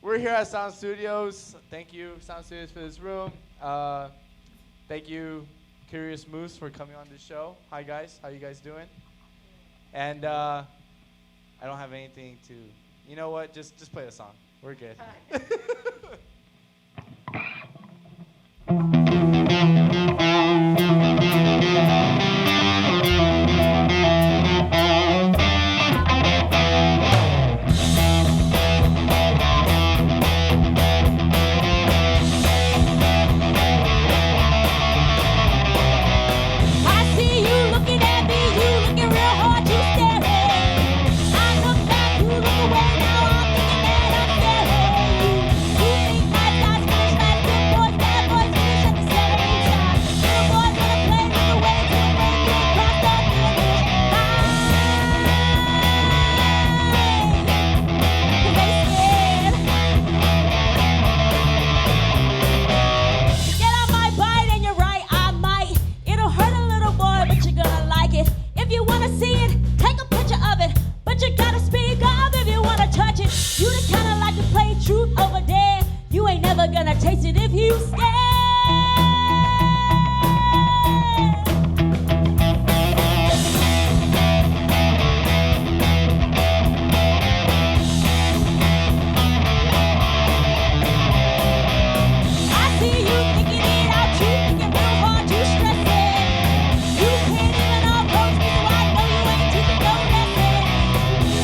We're here at Sound Studios. Thank you, Sound Studios, for this room. Thank you, Curious Moose, for coming on this show. Hi, guys. How you guys doing? And I don't have anything to. You know what? Just play the song. We're good. Gonna taste it if you scared. I see you thinking it out, you thinking real hard, you stressing. You can't even approach me, so I know you ain't teaching no lesson.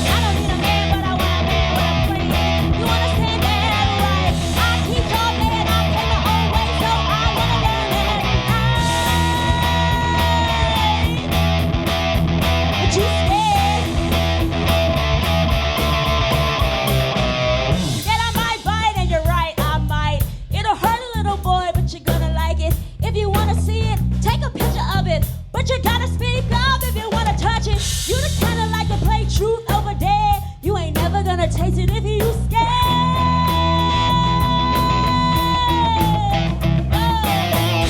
I don't need a man, but I want a man with a friend. You understand that, right? I teach all men, I came my own way, so I wanna learn it. But you scared. That I might bite, and you're right, I might. It'll hurt a little boy, but you're gonna like it. If you wanna see it, take a picture of it. But you gotta speak up if you wanna touch it. You the kinda like to play truth over dare. You ain't never gonna taste it if you scared.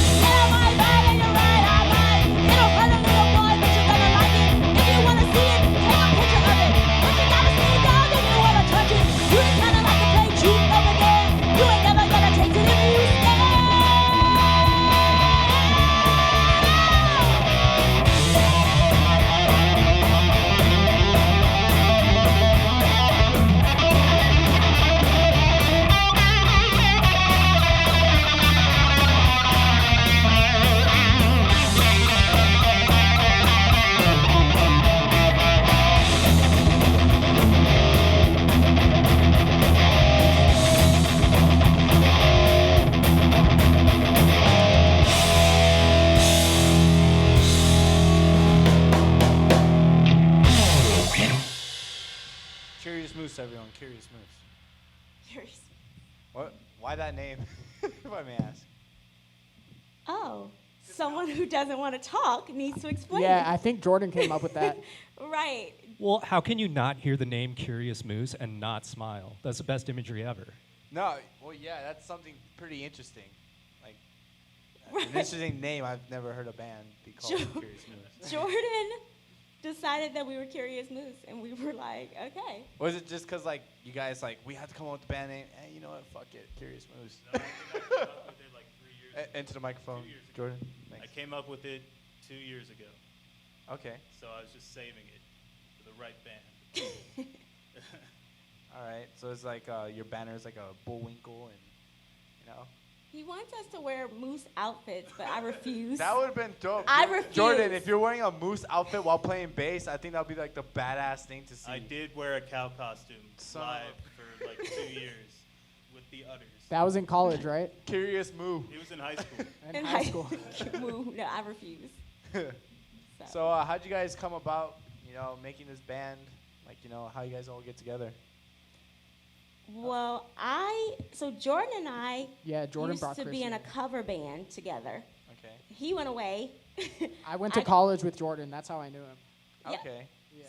That I might bite, and you're right, I might. It'll hurt a little boy, but you're gonna like it. If you wanna see it, take a picture of it. But you gotta speak up if you wanna touch it. You the kinda like to play truth over dare. You ain't never gonna taste it if you scared. Curious Moose, everyone. Curious Moose. Curious. What? Why that name? If I may ask. Oh, someone who doesn't want to talk needs to explain. Yeah, I think Jordan came up with that. Right. Well, how can you not hear the name Curious Moose and not smile? That's the best imagery ever. No, well, yeah, that's something pretty interesting. Like, an interesting name. I've never heard a band be called Curious Moose. Jordan decided that we were Curious Moose, and we were like, okay. Was it just because, like, you guys, like, we had to come up with the band name? Hey, you know what? Fuck it. Curious Moose. No, I came up with it like 3 years ago. Into the microphone, 2 years ago. Jordan. I Thanks. came up with it 2 years ago, Okay. so I was just saving it for the right band. All right. So it's like your banner is like a bullwinkle and, you know. He wants us to wear moose outfits, but I refuse. That would have been dope. I refuse. Jordan, if you're wearing a moose outfit while playing bass, I think that would be like the badass thing to see. I did wear a cow costume Son live of for like 2 years with the udders. That was in college, right? Curious Moo. He was in high school. In high school. Moo. No, I refuse. So how'd you guys come about, you know, making this band? Like, you know, how you guys all get together? Well, so Jordan and I Jordan used brought to Chris be in a in. cover band together. Okay. He went away. I went to college with Jordan. That's how I knew him. Yeah. Okay. Yeah.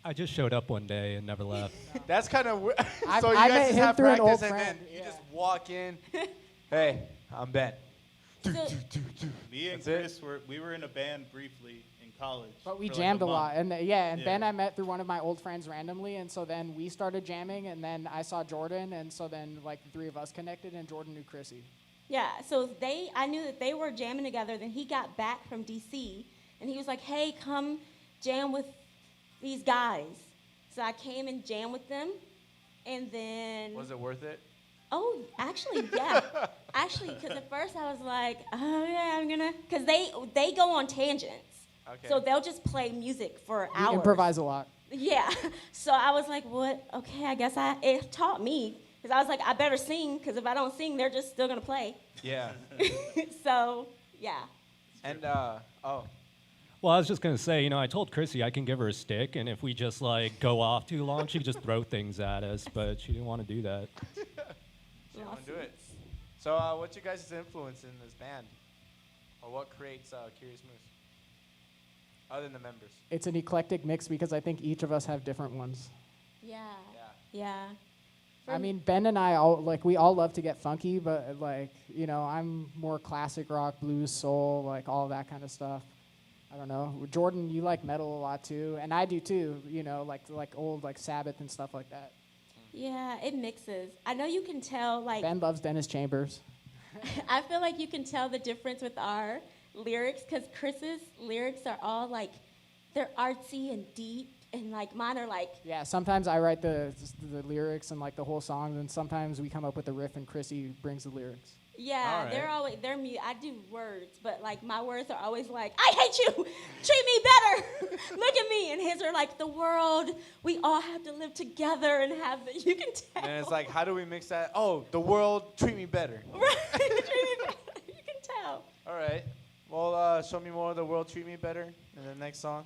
I just showed up one day and never left. That's kind of weird. I- So you I guys met just him have through an practice old and friend, then you yeah. just walk in. Hey, I'm Ben. So, Me and That's it? Chris we were in a band briefly in college. But we for like jammed a lot, month. and Yeah. Ben I met through one of my old friends randomly, and so then we started jamming, and then I saw Jordan, and so then like the three of us connected, and Jordan knew Chrissy. Yeah, so I knew that they were jamming together. Then he got back from DC, and he was like, "Hey, come jam with these guys." So I came and jammed with them, and then Was it worth it? oh, actually, yeah, actually, because at first I was like, "Oh yeah, I'm gonna," because they go on tangents, Okay. so they'll just play music for We hours. improvise a lot. Yeah, so I was like, "What? Okay, I guess it taught me." Because I was like, I better sing, because if I don't sing, they're just still going to play. Yeah. So, yeah. And Well, I was just gonna say, I told Chrissy I can give her a stick, and if we just like go off too long, she could just throw things at us. But she didn't want to do that. she want to do it. So what's your guys' influence in this band, or what creates Curious Moose, other than the members? It's an eclectic mix because I think each of us have different ones. Yeah. Yeah. Yeah. I mean, Ben and I we all love to get funky, but I'm more classic rock, blues, soul, like all that kind of stuff. I don't know. Jordan, you like metal a lot too, and I do too. Like old like Sabbath and stuff like that. Yeah, it mixes. I know you can tell, like, Ben loves Dennis Chambers. I feel like you can tell the difference with our lyrics, because Chris's lyrics are all, like, they're artsy and deep, and, like, mine are, like, Yeah, sometimes I write the lyrics and like the whole song, and sometimes we come up with a riff and Chrissy brings the lyrics. yeah, All they're right. always, I do words, but, like, my words are always like, I hate you, treat me better, look at me, and his are like, the world, we all have to live together and have, you can tell. And it's like, how do we mix that? Oh, the world, treat me better. Right, treat me better, you can tell. All right. Well, show me more of the world, treat me better in the next song.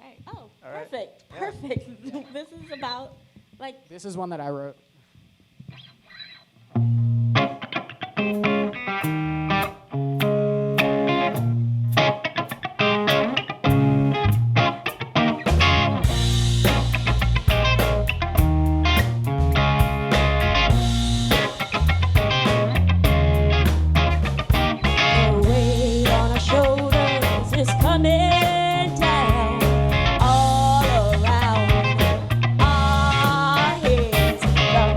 Right, oh, All right. perfect, Yeah. perfect. This is about, like, This is one that I wrote. the weight on our shoulders is coming down all around our heads. The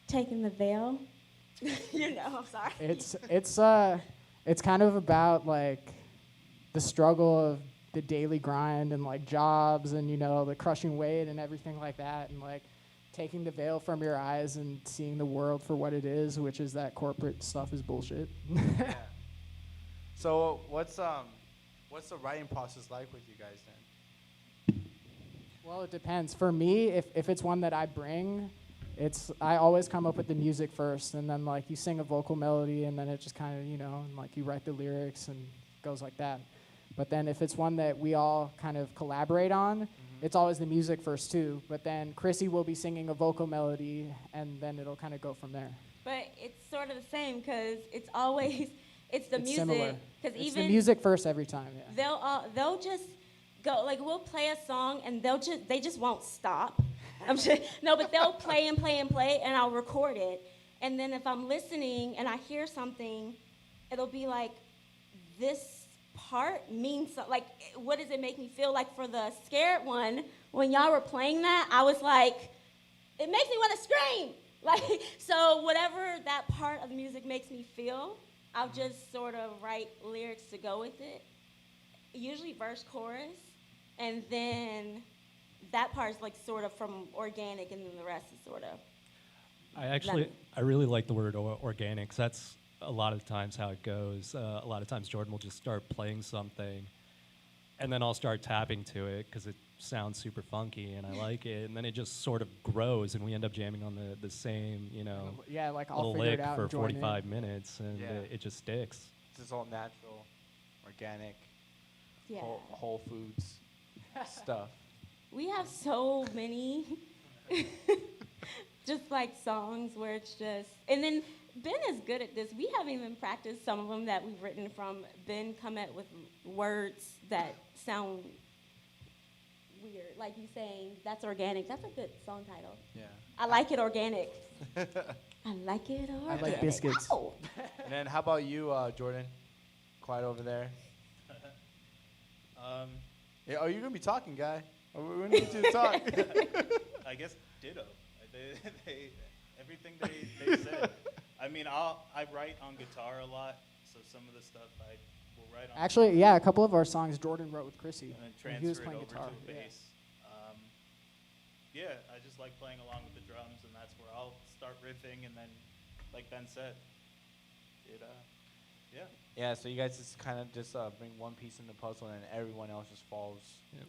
taking the veil. I'm sorry. It's kind of about like the struggle of the daily grind and like jobs and the crushing weight and everything like that, and like taking the veil from your eyes and seeing the world for what it is, which is that corporate stuff is bullshit. Yeah. So what's the writing process like with you guys then? Well, it depends. For me, if it's one that I bring, I always come up with the music first, and then like you sing a vocal melody, and then it just kind of and like you write the lyrics and it goes like that. But then if it's one that we all kind of collaborate on, it's always the music first too. But then Chrissy will be singing a vocal melody, and then it'll kind of go from there. But it's sort of the same because it's always it's the It's music. similar. Because It's even the music first every time. Yeah. they'll just go like we'll play a song and they just won't stop. I'm sure, no, but they'll play and play and play, and I'll record it. And then if I'm listening and I hear something, it'll be like this part means like what does it make me feel? Like for the scared one, when y'all were playing that, I was like, it makes me want to scream. Like so whatever that part of the music makes me feel, I'll just sort of write lyrics to go with it. Usually verse chorus, and then that part's like sort of from organic, and then the rest is sort of I really like the word organic, 'cause that's a lot of times how it goes. A lot of times Jordan will just start playing something, and then I'll start tapping to it because it sounds super funky and I like it, and then it just sort of grows, and we end up jamming on the same, Yeah, like I'll little figure lick it out for and join 45 in. minutes, and Yeah. it just sticks. It's just all natural, organic, yeah. whole foods stuff. We have so many just like songs where it's just, and then Ben is good at this. We haven't even practiced some of them that we've written from. Ben come up with words that sound weird, like you saying that's organic. That's a good song title. Yeah. I like it organic. I like it organic. I like biscuits. Oh. And then how about you, Jordan? Quiet over there. Yeah, are you gonna be talking, guy? We need you to talk. I guess ditto. Everything they said. I mean, I write on guitar a lot, so some of the stuff I will write on. Actually, yeah, a couple of our songs Jordan wrote with Chrissy. And then when he was transfer it playing over guitar. to a bass. Yeah, I just like playing along with the drums, and that's where I'll start riffing, and then, like Ben said, yeah. Yeah, so you guys just kind of just bring one piece in the puzzle, and everyone else just falls.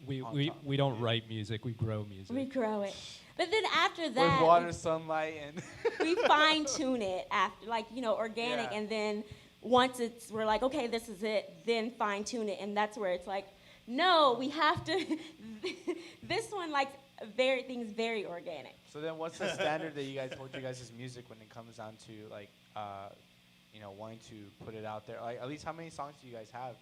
We on we, top. we don't write music, we grow music. We grow it. But then after With that, water, sunlight, and we fine tune it after, like, organic, Yeah. and then once we're like, okay, this is it, then fine tune it, and that's where it's like, no, we have to, this one, like, things very organic. So then, what's the standard that you guys hold your guys' music when it comes down to like, wanting to put it out there? Like, at least how many songs do you guys have?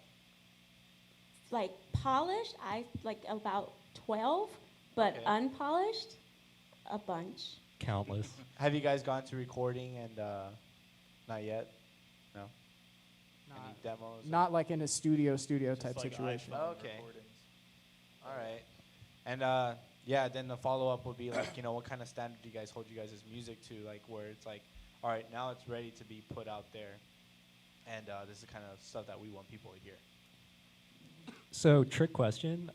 Like, polished, I like about 12, but Okay. unpolished, a bunch. Countless. Have you guys gone to recording and not yet? No. Any Not- demos? Not like in a studio Just type like situation. iPhone Okay. recordings. All right. And yeah, then the follow up would be like, what kind of standard do you guys hold you guys' music to? Like, where it's like, all right, now it's ready to be put out there, and this is the kind of stuff that we want people to hear. So, trick question.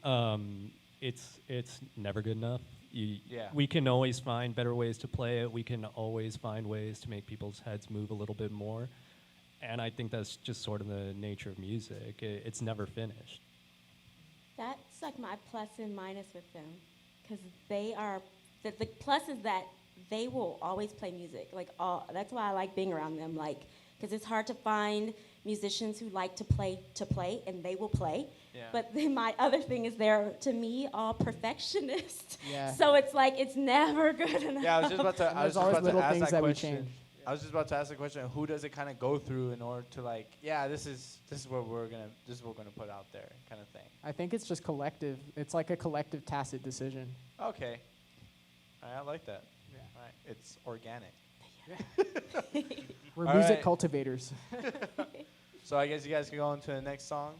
It's never good enough. Yeah. We can always find better ways to play it. We can always find ways to make people's heads move a little bit more. And I think that's just sort of the nature of music. It's never finished. That's like my plus and minus with them, because they are the plus is that they will always play music. Like that's why I like being around them. Like, because it's hard to find musicians who like to play, and they will play. Yeah. But then my other thing is they're, to me, all perfectionists. Yeah. So it's like it's never good enough. Yeah, I was just about to. And I was there's just always about to little ask things that that we question. change. I was just about to ask the question: who does it kind of go through in order to like? Yeah, this is what we're gonna put out there, kind of thing. I think it's just collective. It's like a collective tacit decision. Okay. All right, I like that. Yeah. All right, it's organic. We're All music right. cultivators. So I guess you guys can go on to the next song.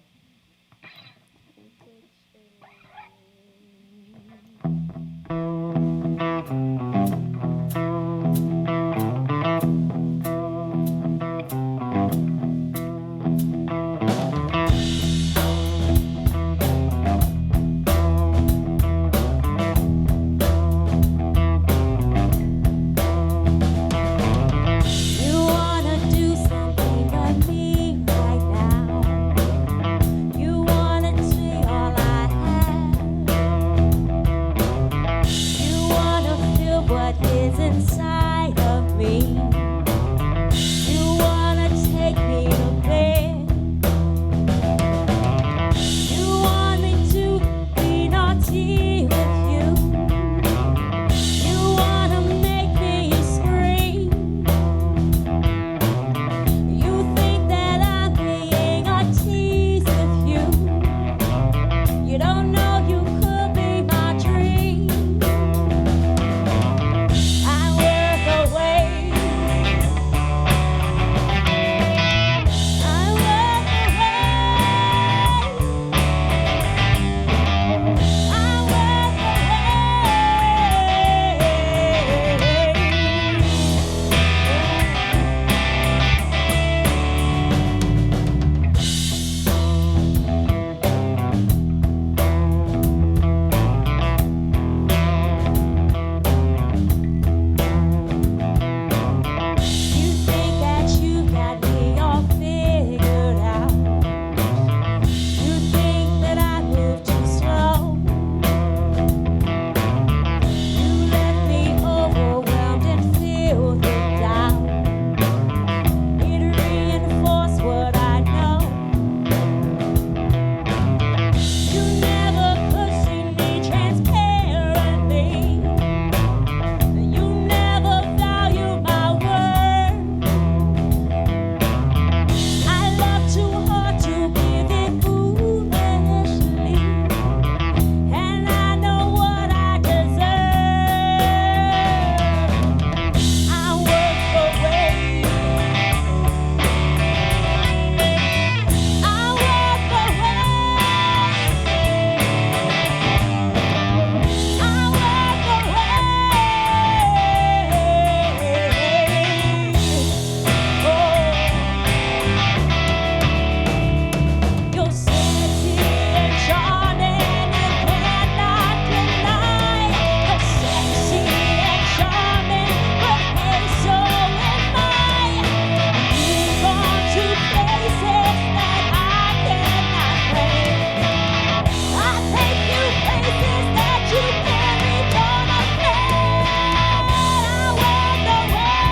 me. You wanna take me to bed. You want me to be naughty with you. You wanna make me scream. You think that I'm being a tease with you. You don't know you could be my dream. I work away. I work away. I work You think that you got me all figured out. You think that I move too slow. You left me overwhelmed and filled with doubt. It reinforced what I know. You never could see me transparently. You never value my word. I love too hard to give it foolishly, and I know what I deserve. I work away. I work away. I work away. You're sexy and charming, you cannot deny. You're sexy and charming, but hey, so am I. You've gone to places that I cannot claim. I take you places that you can't even attain. I walk away.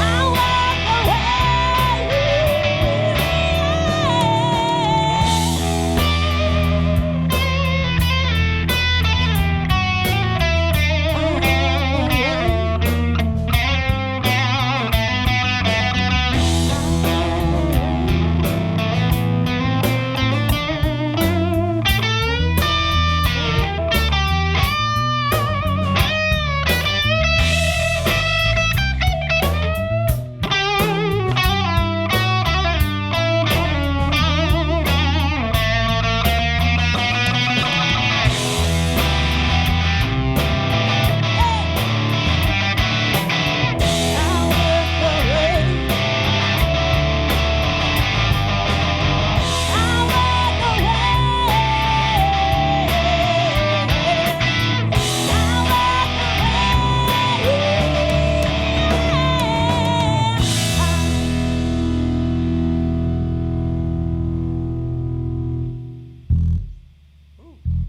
I walk away. I walk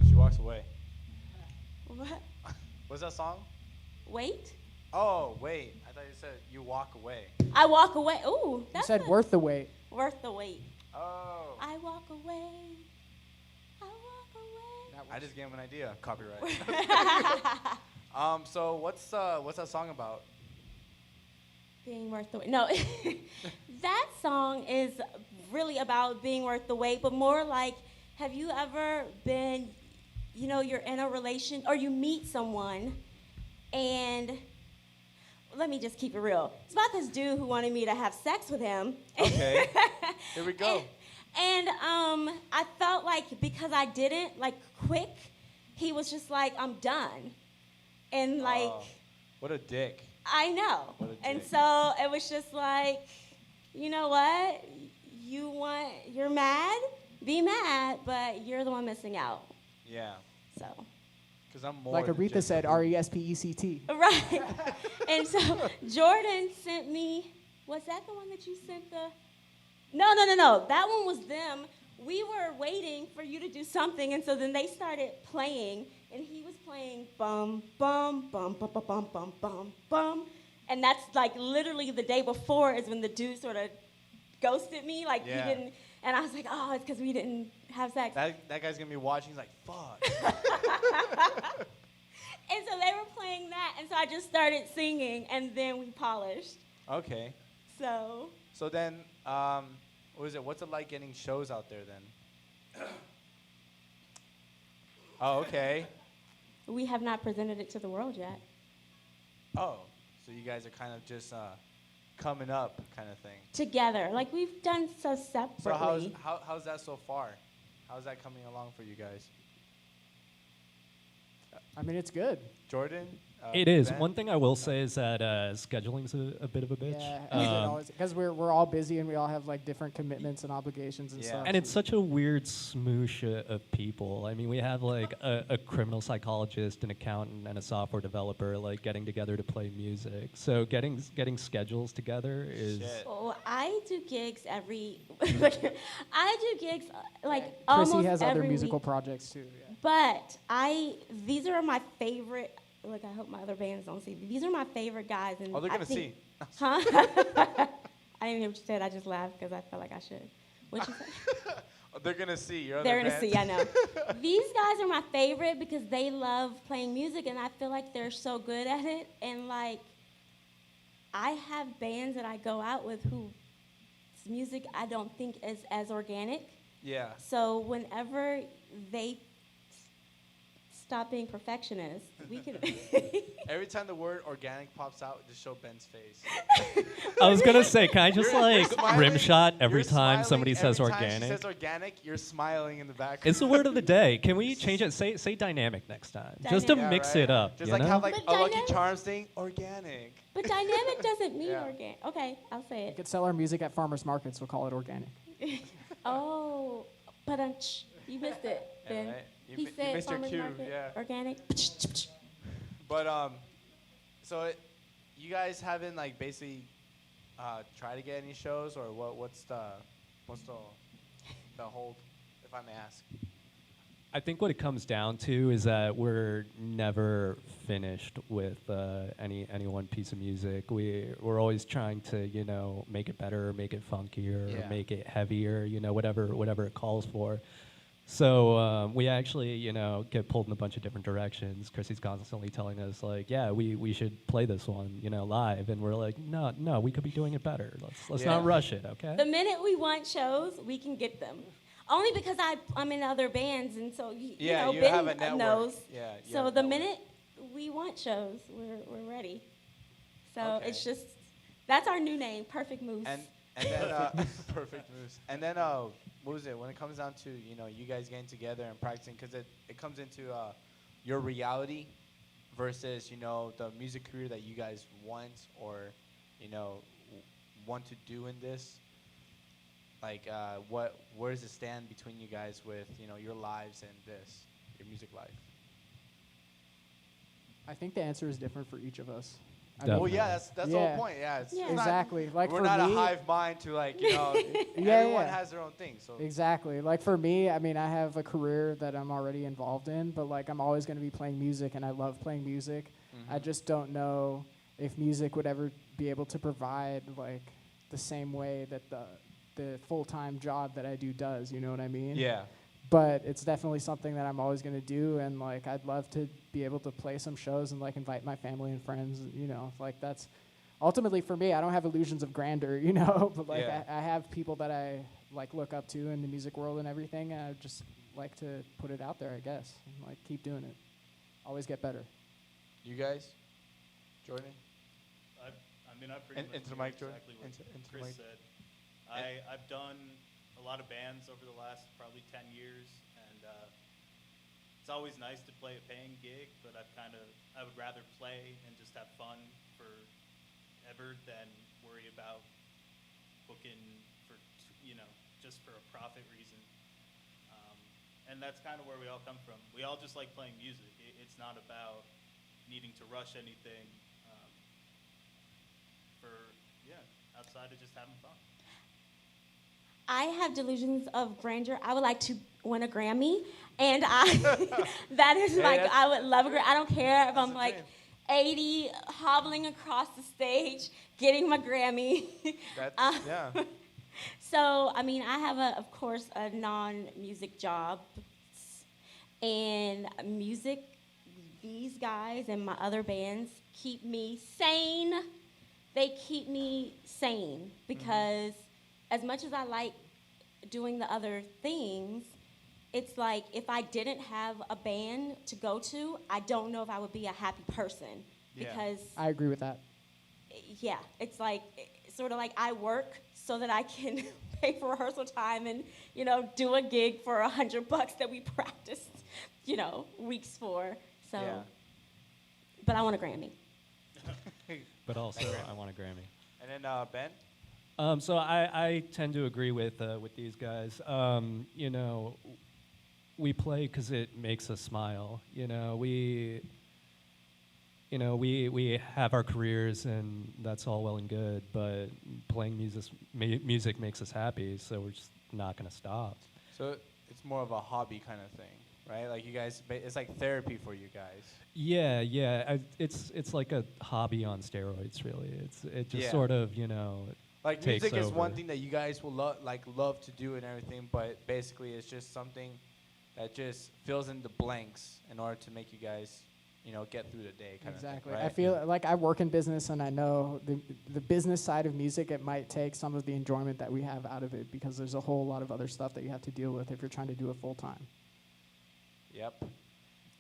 She walks away. What? What's that song? Wait. Oh, wait. I thought you said you walk away. I walk away. Ooh, You that's said worth the wait. worth the wait. Oh. I walk away. I walk away. I just gave him an idea. Copyright. So what's that song about? Being worth the wait. No, that song is really about being worth the wait, but more like, have you ever been, you're in a relation or you meet someone and let me just keep it real. It's about this dude who wanted me to have sex with him. Okay. Here we go. And I felt like because I didn't, quick, he was just like, I'm done. And What a dick. I know. What a And dick. so it was just like, you know what? You're mad? Be mad, but you're the one missing out. Yeah. So Because I'm more Like than Aretha just said, a hoop. RESPECT. Right. And so Jordan sent me, was that the one that you sent the? No. That one was them. We were waiting for you to do something, and so then they started playing, and he was playing bum, bum, bum, bum, bum, bum, bum, bum, bum. And that's like literally the day before is when the dude sort of ghosted me. Like Yeah. he didn't, and I was like, oh, it's because we didn't have sex. That guy's gonna be watching. He's like, fuck. And so they were playing that, and so I just started singing, and then we polished. Okay. So So then, what is it? What's it like getting shows out there then? Oh, okay. we have not presented it to the world yet. Oh, so you guys are kind of just coming up, kind of thing. Together, like we've done so separately. So how's that so far? How's that coming along for you guys? I mean, it's good. Jordan? It is. Ben? One thing I will say is that scheduling's a bit of a bitch. Yeah, because we're all busy and we all have like different commitments and obligations and Yeah. stuff. And it's such a weird smoosh of people. I mean, we have like a criminal psychologist, an accountant, and a software developer like getting together to play music. So getting schedules together is. Shit. Oh, I do gigs every. I do gigs like Chrissy almost has other every musical week. projects too. Yeah. But these are my favorite. Look, I hope my other bands don't see. These are my favorite guys. And Oh, they're I gonna think- see. Huh? I didn't hear what you said. I just laughed because I felt like I should. What you say? Oh, they're gonna see. Your They're other gonna band. see. I know. These guys are my favorite because they love playing music, and I feel like they're so good at it. And like, I have bands that I go out with whose music I don't think is as organic. Yeah. So whenever they stop being perfectionists, we can. Every time the word organic pops out, just show Ben's face. I was gonna say, can I just You're like smiling- rim shot every you're time smiling somebody says every time organic? She says organic, you're smiling in the back. It's the word of the day. Can we change it? Say dynamic next time, just to Dynamic. mix right? it up. Just you like know? have like But a Lucky dynamic- Charms thing, organic. But dynamic doesn't mean Yeah. organic. Okay, I'll say We it. could sell our music at farmers markets. We'll call it organic. Oh, but you missed it, Yeah, Ben. right? He You said missed your farmers cue, market, yeah. organic. But so you guys haven't like basically tried to get any shows, or what's the hold, if I may ask? I think what it comes down to is that we're never finished with any one piece of music. We're always trying to make it better, make it funkier, Yeah. make it heavier, whatever it calls for. So we actually get pulled in a bunch of different directions. Chrissy's constantly telling us like, yeah, we should play this one live, and we're like, no, we could be doing it better. Let's Yeah. not rush it, okay? The minute we want shows, we can get them. Only because I'm in other bands, and so you know, you Ben have a network. knows. Yeah. you So have a the network. minute we want shows, we're ready. So Okay. it's just that's our new name, Perfect Moose. And then perfect moves. And then what was it? When it comes down to you guys getting together and practicing, because it comes into your reality versus the music career that you guys want or want to do in this. Like where does it stand between you guys with your lives and your music life? I think the answer is different for each of us. I Definitely. Well, yeah, that's the Yeah. whole point. Yeah, it's Yeah. not- Exactly. Like we're for not me, a hive mind to everyone yeah. has their own thing. So Exactly. Like for me, I mean, I have a career that I'm already involved in, but like I'm always going to be playing music, and I love playing music. I just don't know if music would ever be able to provide like the same way that the full-time job that I do does. You know what I mean? yeah. But it's definitely something that I'm always going to do, and like I'd love to be able to play some shows and like invite my family and friends. Like that's ultimately for me. I don't have illusions of grandeur, but like Yeah. I have people that I like look up to in the music world and everything, and I just like to put it out there, I guess, and like keep doing it. Always get better. You guys, Jordan. I mean, I pretty much Into the agree mic, Jordan. exactly what Into the Chris mic. said. I've done a lot of bands over the last probably 10 years, and it's always nice to play a paying gig, but I would rather play and just have fun forever than worry about booking for just for a profit reason. and that's kind of where we all come from. We all just like playing music. It's not about needing to rush anything outside of just having fun. I have delusions of grandeur. I would like to win a Grammy, and that is I would love a Grammy. I don't care if I'm like 80, hobbling across the stage, getting my Grammy. Yeah. So, I mean, I have, of course, a non-music job, and music, these guys and my other bands keep me sane. They keep me sane because as much as I like doing the other things, it's like if I didn't have a band to go to, I don't know if I would be a happy person. Yeah. Because I agree with that. yeah, it's like sort of like I work so that I can pay for rehearsal time and, you know, do a gig for $100 that we practiced, you know, weeks for. So, Yeah. but I want a Grammy. But also, I want a Grammy. And then Ben? So I tend to agree with these guys. You know, we play because it makes us smile. You know, we have our careers, and that's all well and good. But playing music makes us happy, so we're just not gonna stop. So it's more of a hobby kind of thing, right? Like you guys, it's like therapy for you guys. Yeah. It's like a hobby on steroids, really. It just Yeah. sort of, you know. Like takes music is over. one thing that you guys will love to do and everything, but basically it's just something that just fills in the blanks in order to make you guys, you know, get through the day kind Exactly. of thing, right? I feel like I work in business, and I know the business side of music, it might take some of the enjoyment that we have out of it because there's a whole lot of other stuff that you have to deal with if you're trying to do it full time. Yep.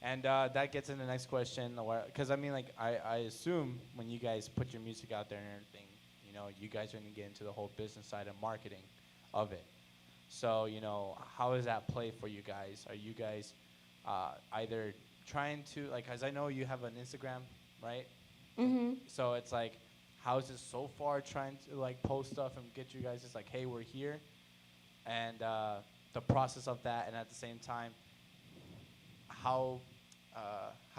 And that gets into the next question, because I mean, like, I assume when you guys put your music out there and everything, you know, you guys are going to get into the whole business side and marketing of it. So, you know, how does that play for you guys? Are you guys either trying to, like, because I know you have an Instagram, right? Mm-hmm. So it's like, how is it so far trying to, like, post stuff and get you guys just like, hey, we're here? And the process of that, and at the same time, how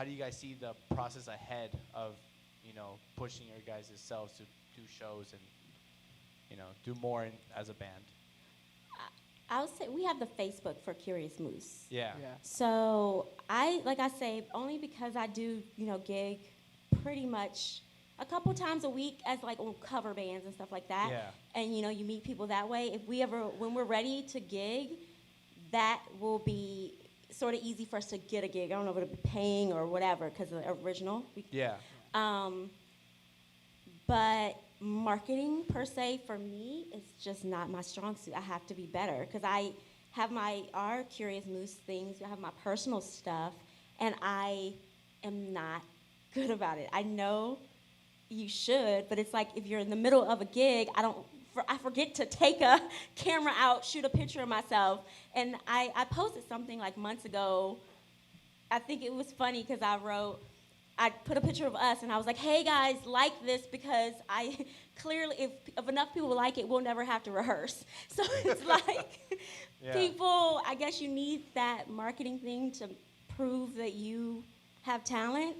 do you guys see the process ahead of, you know, pushing your guys' selves to do shows and, you know, do more as a band? I would say we have the Facebook for Curious Moose. Yeah. So like I say, only because I do, you know, gig pretty much a couple times a week as like on cover bands and stuff like that. Yeah. And you know, you meet people that way. When we're ready to gig, that will be sort of easy for us to get a gig. I don't know if it'll be paying or whatever because of the original. Yeah. But marketing per se for me is just not my strong suit. I have to be better because I have our Curious Moose things. I have my personal stuff, and I am not good about it. I know you should, but it's like if you're in the middle of a gig, I forget to take a camera out, shoot a picture of myself. And I posted something like months ago. I think it was funny because I put a picture of us and I was like, hey guys, like this because I clearly, if enough people like it, we'll never have to rehearse. So it's like people, I guess you need that marketing thing to prove that you have talent.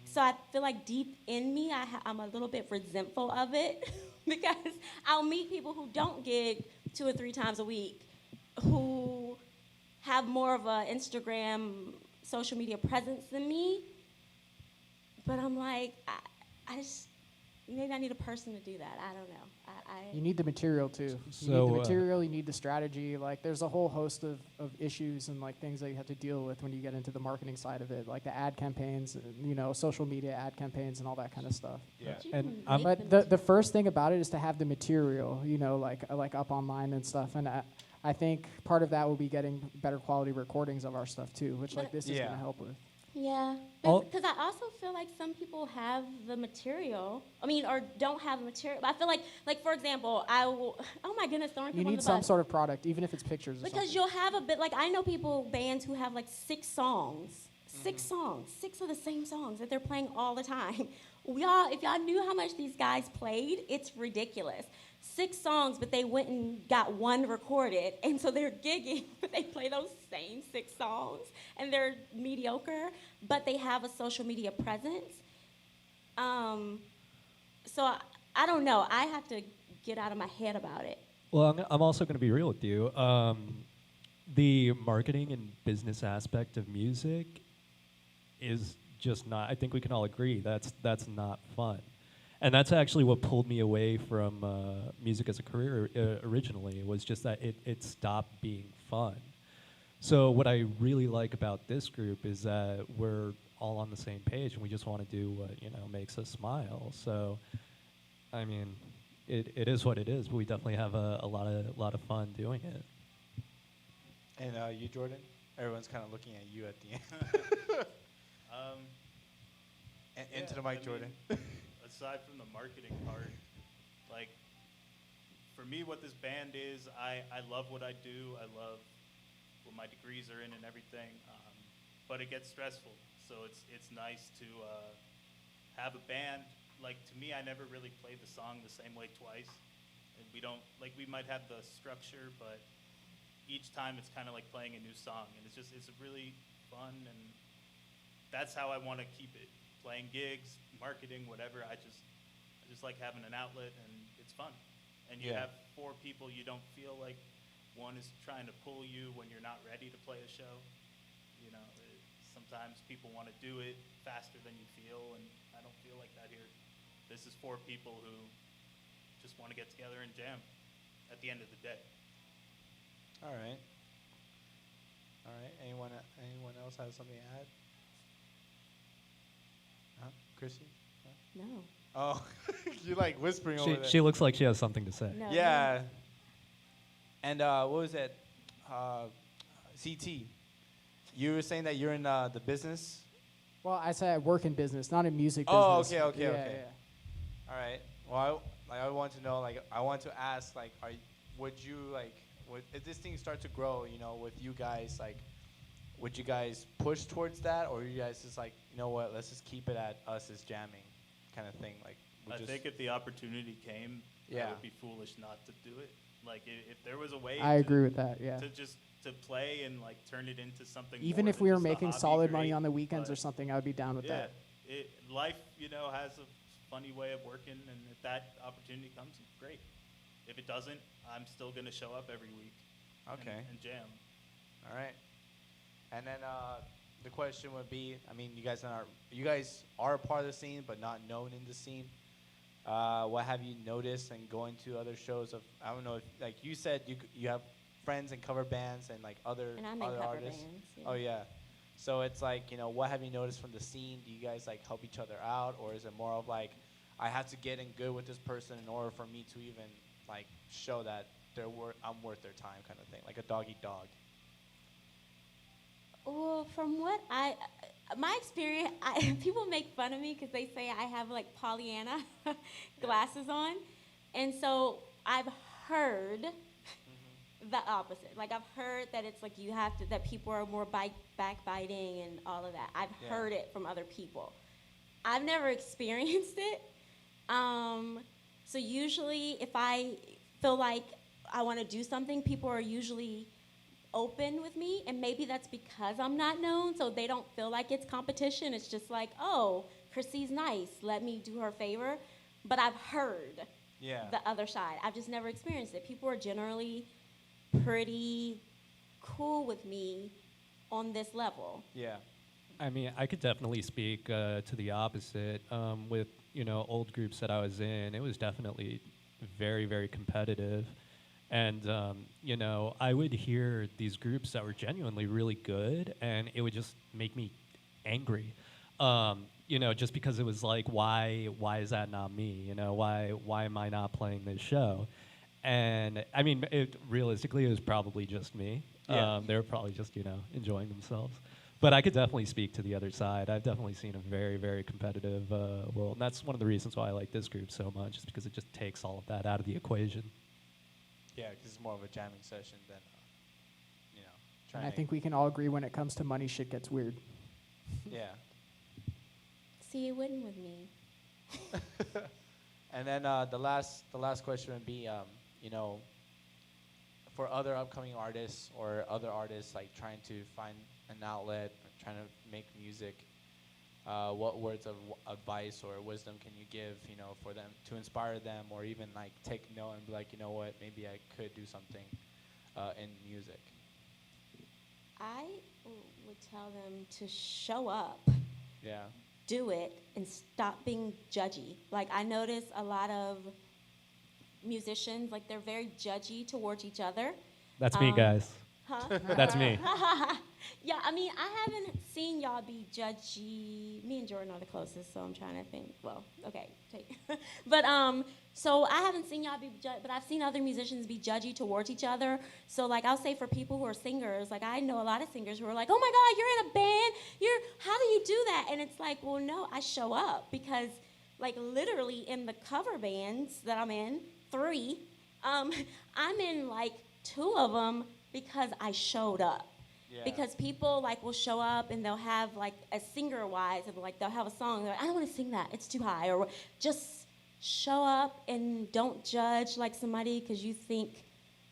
So I feel like deep in me, I'm a little bit resentful of it because I'll meet people who don't gig 2 or 3 times a week, who have more of an Instagram, social media presence than me. But I'm like, I just, maybe I need a person to do that. I don't know. You need the material too. You So, need the material, you need the strategy. Like there's a whole host of issues and like things that you have to deal with when you get into the marketing side of it, like the ad campaigns, you know, social media ad campaigns and all that kind of stuff. Yeah. And But the first thing about it is to have the material, you know, like up online and stuff. And I think part of that will be getting better quality recordings of our stuff too, which like this is going to help with. Yeah, Oh. because I also feel like some people have the material. I mean, or don't have the material. But I feel like for example, oh my goodness, throwing You people need on the some bus. sort of product, even if it's pictures or Because something. you'll have a bit, like I know bands who have like 6 songs, 6 songs, 6 of the same songs that they're playing all the time. if y'all knew how much these guys played, it's ridiculous. 6 songs, but they went and got 1 recorded, and so they're gigging, but they play those same 6 songs, and they're mediocre, but they have a social media presence. So I don't know. I have to get out of my head about it. Well, I'm also going to be real with you. The marketing and business aspect of music is just not. I think we can all agree that's not fun, and that's actually what pulled me away from music as a career originally. Was just that it stopped being fun. So what I really like about this group is that we're all on the same page, and we just want to do what makes us smile. So, I mean, it is what it is, but we definitely have a lot of fun doing it. And you, Jordan? Everyone's kind of looking at you at the end. Into the mic, Jordan. Aside from the marketing part, like, for me, what this band is, I love what I do. I love what my degrees are in and everything. But it gets stressful, so it's nice to have a band. Like, to me, I never really played the song the same way twice. And we might have the structure, but each time it's kind of like playing a new song. And it's really fun, and that's how I want to keep it. Playing gigs, marketing, whatever. I just like having an outlet, and it's fun. And you have 4 people, you don't feel like one is trying to pull you when you're not ready to play a show. Sometimes people want to do it faster than you feel, and I don't feel like that here. This is 4 people who just want to get together and jam at the end of the day. All right. Anyone else have something to add? Huh? Chrissy? Huh? No. Oh, you're like whispering over there. She looks like she has something to say. No. Yeah. And what was it? CT. You were saying that you're in the business? Well, I said I work in business, not in music Oh, business. okay. Yeah. All right. Well, I want to know, I want to ask, would if this thing start to grow, with you guys, would you guys push towards that, or are you guys just you know what, let's just keep it at us as jamming kind of thing? I think if the opportunity came, I would be foolish not to do it. Like, if there was a way I agree with that, yeah. to play and turn it into something Even more if than we were just a making hobby, solid money great, on the weekends or but something, I would be down with that. Life, has a funny way of working, and if that opportunity comes, great. If it doesn't, I'm still going to show up every week and jam. All right. And then the question would be, you guys are a part of the scene, but not known in the scene. What have you noticed and going to other shows of, I don't know, like you said, you have friends in cover bands and other And I'm in other cover artists. bands. Yeah. Oh yeah. So it's what have you noticed from the scene? Do you guys help each other out, or is it more of I have to get in good with this person in order for me to even show that I'm worth their time, kind of thing, like a dog eat dog? Well, from what my experience, people make fun of me because they say I have Pollyanna glasses on, and so I've heard the opposite. I've heard that it's you have to, that people are more backbiting and all of that. I've heard it from other people. I've never experienced it. So usually, if I feel like I want to do something, people are usually open with me, and maybe that's because I'm not known, so they don't feel like it's competition. It's just oh, Chrissy's nice, let me do her favor. But I've heard the other side. I've just never experienced it. People are generally pretty cool with me on this level. Yeah. I could definitely speak to the opposite. With old groups that I was in, it was definitely very, very competitive. And, I would hear these groups that were genuinely really good, and it would just make me angry. Just because it was why is that not me? Why am I not playing this show? And, realistically, it was probably just me. Yeah. They were probably just, enjoying themselves. But I could definitely speak to the other side. I've definitely seen a very, very competitive world. And that's one of the reasons why I like this group so much, is because it just takes all of that out of the equation. Yeah, because it's more of a jamming session than, trying And I to... think we can all agree when it comes to money, shit gets weird. Yeah. See, it wouldn't with me. And then the last question would be, you know, for other upcoming artists or other artists like trying to find an outlet, or trying to make music, what words of advice or wisdom can you give, you know, for them to inspire them, or even like take note and be like, you know what, maybe I could do something in music. I would tell them to show up, Yeah. do it, and stop being judgy. Like, I notice a lot of musicians, like, they're very judgy towards each other. That's me, guys. Huh? That's me. Yeah, I mean, I haven't seen y'all be judgy. Me and Jordan are the closest, so I'm trying to think. Well, okay, but so I haven't seen y'all be but I've seen other musicians be judgy towards each other. So like, I'll say for people who are singers, like I know a lot of singers who are like, oh my God, you're in a band. How do you do that? And it's like, well, no, I show up because, like, literally in the cover bands that I'm in, 3, I'm in like 2 of them because I showed up. Yeah. Because people like will show up and they'll have like a singer-wise, and like they'll have a song. They're like, I don't want to sing that; it's too high. Or just show up and don't judge like somebody because you think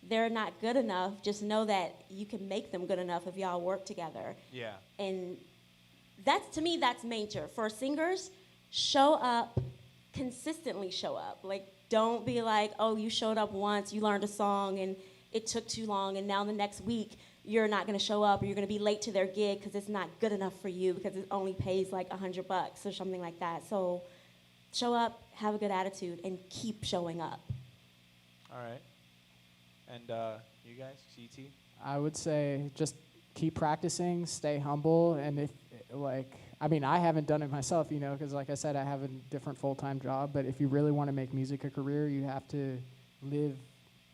they're not good enough. Just know that you can make them good enough if y'all work together. Yeah. And that's, to me, that's major for singers. Show up, consistently show up. Like, don't be like, oh, you showed up once, you learned a song, and it took too long, and now the next week you're not going to show up, or you're going to be late to their gig because it's not good enough for you because it only pays like $100 or something like that. So show up, have a good attitude, and keep showing up. All right. And you guys, CT? I would say just keep practicing, stay humble, and if, like, I mean, I haven't done it myself, you know, because like I said, I have a different full-time job, but if you really want to make music a career, you have to live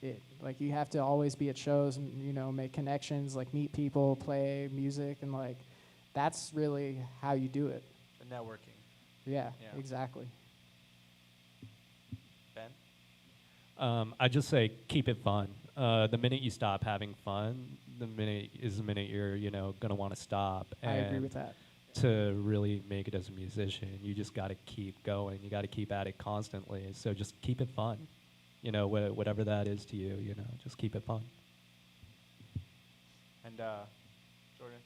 it. Like, you have to always be at shows and, you know, make connections, like meet people, play music, and like, that's really how you do it. The networking. Yeah, Yeah. exactly. Ben? I just say keep it fun. The minute you stop having fun, the minute you're, you know, gonna want to stop. I agree And with that. to really make it as a musician, you just got to keep going. You got to keep at it constantly. So just keep it fun. You know, whatever that is to you, you know, just keep it fun. And Jordan?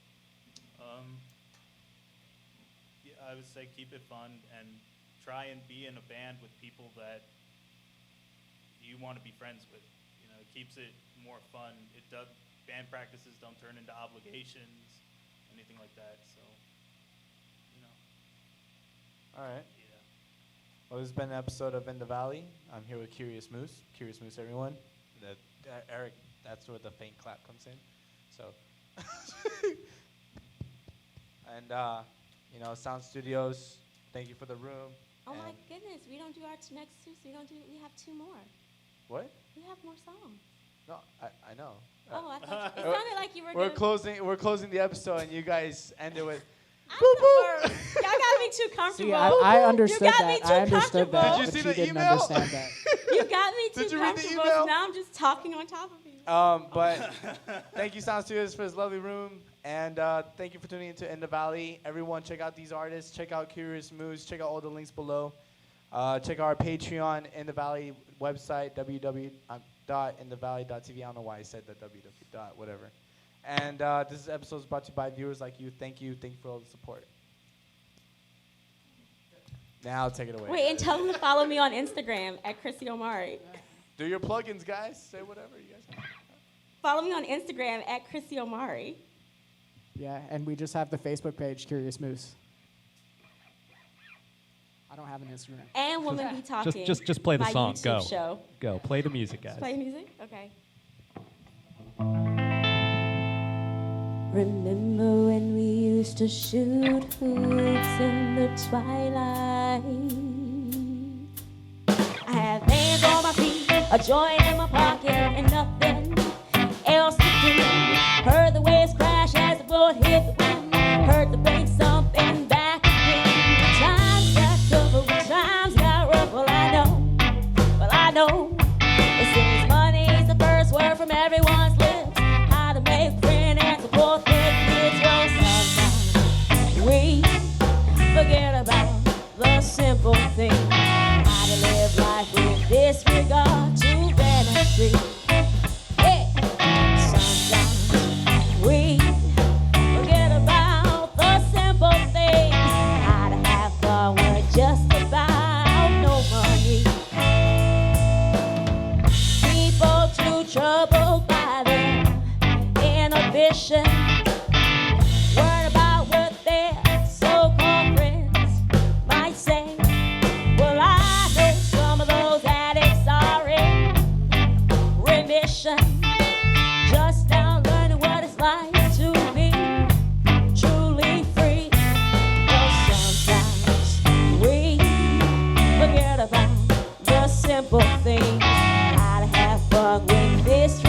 Yeah, I would say keep it fun and try and be in a band with people that you want to be friends with. You know, it keeps it more fun. Band practices don't turn into obligations, anything like that. So, you know. All right. Yeah. Well, this has been an episode of In the Valley. I'm here with Curious Moose. Curious Moose, everyone. Eric, that's where the faint clap comes in. So, and you know, Sound Studios. Thank you for the room. Oh my And goodness, we don't do our next 2, so we have 2 more. what? We have more songs. No, I know. Oh, I thought it sounded like you were We're closing the episode, and you guys ended with. Y'all got me too comfortable. See, I understood You got me that. too I understood that, comfortable. Did you but see she the didn't email? understand that. You got me too Did you read the comfortable, email? so now I'm just talking on top of you. But thank you, Sound Studios, for this lovely room. And thank you for tuning into In the Valley. Everyone, check out these artists. Check out Curious Moose. Check out all the links below. Check out our Patreon, In the Valley website, www.inthevalley.tv. I don't know why I said the www. Whatever. And this episode is brought to you by viewers like you. Thank you. Thank you for all the support. Now take it away. Wait, and tell them to follow me on Instagram at Chrissy Omari. Do your plugins, guys. Say whatever you guys want. Follow me on Instagram at Chrissy Omari. Yeah, and we just have the Facebook page, Curious Moose. I don't have an Instagram. And Women Be Talking. Just play the my song. YouTube Go. show. Go. Play the music, guys. Play music? Okay. Remember when we used to shoot hoops in the twilight? I had hands on my feet, a joint in my pocket, and nothing else to do. Heard the waves crash as the boat hit the wind. Heard the brakes thump and back again. The times got tough, the times got rough. Well, I know. It seems money's the first word from everyone's lips. How to make friends and support their kids. Well, sometimes we forget about the simple things. regard to vanity. Hey, sometimes we forget about the simple things. How to have fun with just about no money. People too troubled by their inhibition, worried about what their so-called friends might say. Well, I know some of those addicts are in remission, just now learning what it's like to be truly free. Well, sometimes we forget about the simple things. How to have fun with this